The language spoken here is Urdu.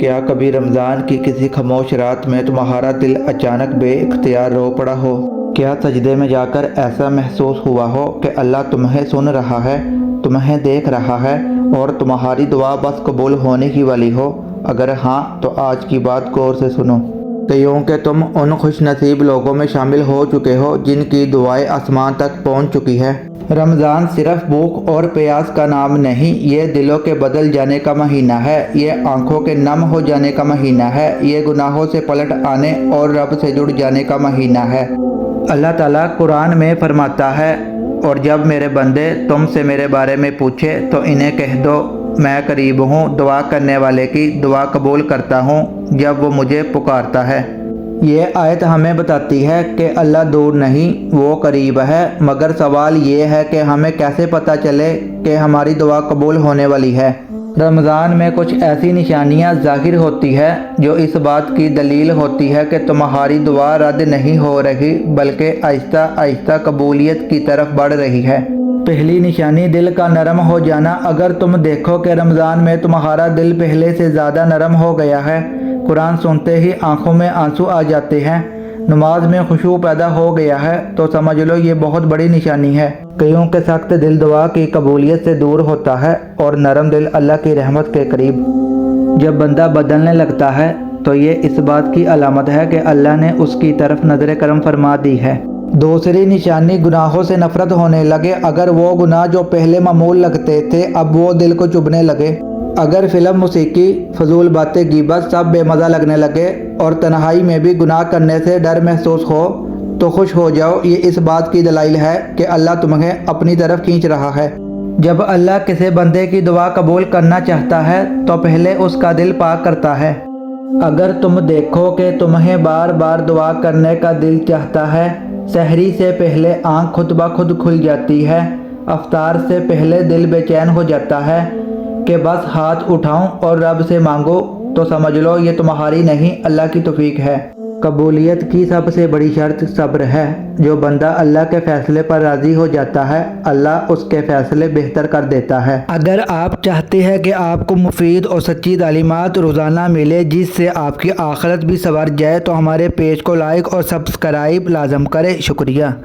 کیا کبھی رمضان کی کسی خاموش رات میں تمہارا دل اچانک بے اختیار رو پڑا ہو؟ کیا سجدے میں جا کر ایسا محسوس ہوا ہو کہ اللہ تمہیں سن رہا ہے، تمہیں دیکھ رہا ہے اور تمہاری دعا بس قبول ہونے کی والی ہو؟ اگر ہاں تو آج کی بات غور سے سنو، کیونکہ تم ان خوش نصیب لوگوں میں شامل ہو چکے ہو جن کی دعائیں آسمان تک پہنچ چکی ہے۔ رمضان صرف بھوک اور پیاس کا نام نہیں، یہ دلوں کے بدل جانے کا مہینہ ہے، یہ آنکھوں کے نم ہو جانے کا مہینہ ہے، یہ گناہوں سے پلٹ آنے اور رب سے جڑ جانے کا مہینہ ہے۔ اللہ تعالیٰ قرآن میں فرماتا ہے، اور جب میرے بندے تم سے میرے بارے میں پوچھے تو انہیں کہہ دو میں قریب ہوں، دعا کرنے والے کی دعا قبول کرتا ہوں جب وہ مجھے پکارتا ہے۔ یہ آیت ہمیں بتاتی ہے کہ اللہ دور نہیں، وہ قریب ہے، مگر سوال یہ ہے کہ ہمیں کیسے پتہ چلے کہ ہماری دعا قبول ہونے والی ہے۔ رمضان میں کچھ ایسی نشانیاں ظاہر ہوتی ہے جو اس بات کی دلیل ہوتی ہے کہ تمہاری دعا رد نہیں ہو رہی بلکہ آہستہ آہستہ قبولیت کی طرف بڑھ رہی ہے۔ پہلی نشانی دل کا نرم ہو جانا۔ اگر تم دیکھو کہ رمضان میں تمہارا دل پہلے سے زیادہ نرم ہو گیا ہے، قرآن سنتے ہی آنکھوں میں آنسو آ جاتے ہیں، نماز میں خشوع پیدا ہو گیا ہے، تو سمجھ لو یہ بہت بڑی نشانی ہے، کیونکہ سخت دل دعا کی قبولیت سے دور ہوتا ہے اور نرم دل اللہ کی رحمت کے قریب۔ جب بندہ بدلنے لگتا ہے تو یہ اس بات کی علامت ہے کہ اللہ نے اس کی طرف نظر کرم فرما دی ہے۔ دوسری نشانی گناہوں سے نفرت ہونے لگے۔ اگر وہ گناہ جو پہلے معمول لگتے تھے اب وہ دل کو چبھنے لگے، اگر فلم، موسیقی، فضول باتیں، غیبت سب بے مزہ لگنے لگے اور تنہائی میں بھی گناہ کرنے سے ڈر محسوس ہو تو خوش ہو جاؤ، یہ اس بات کی دلائل ہے کہ اللہ تمہیں اپنی طرف کھینچ رہا ہے۔ جب اللہ کسی بندے کی دعا قبول کرنا چاہتا ہے تو پہلے اس کا دل پاک کرتا ہے۔ اگر تم دیکھو کہ تمہیں بار بار دعا کرنے کا دل چاہتا ہے، سحری سے پہلے آنکھ خود بخود کھل جاتی ہے، افطار سے پہلے دل بے چین ہو جاتا ہے کہ بس ہاتھ اٹھاؤں اور رب سے مانگو، تو سمجھ لو یہ تمہاری نہیں اللہ کی توفیق ہے۔ قبولیت کی سب سے بڑی شرط صبر ہے۔ جو بندہ اللہ کے فیصلے پر راضی ہو جاتا ہے اللہ اس کے فیصلے بہتر کر دیتا ہے۔ اگر آپ چاہتے ہیں کہ آپ کو مفید اور سچی تعلیمات روزانہ ملے جس سے آپ کی آخرت بھی سنور جائے تو ہمارے پیج کو لائک اور سبسکرائب لازم کریں۔ شکریہ۔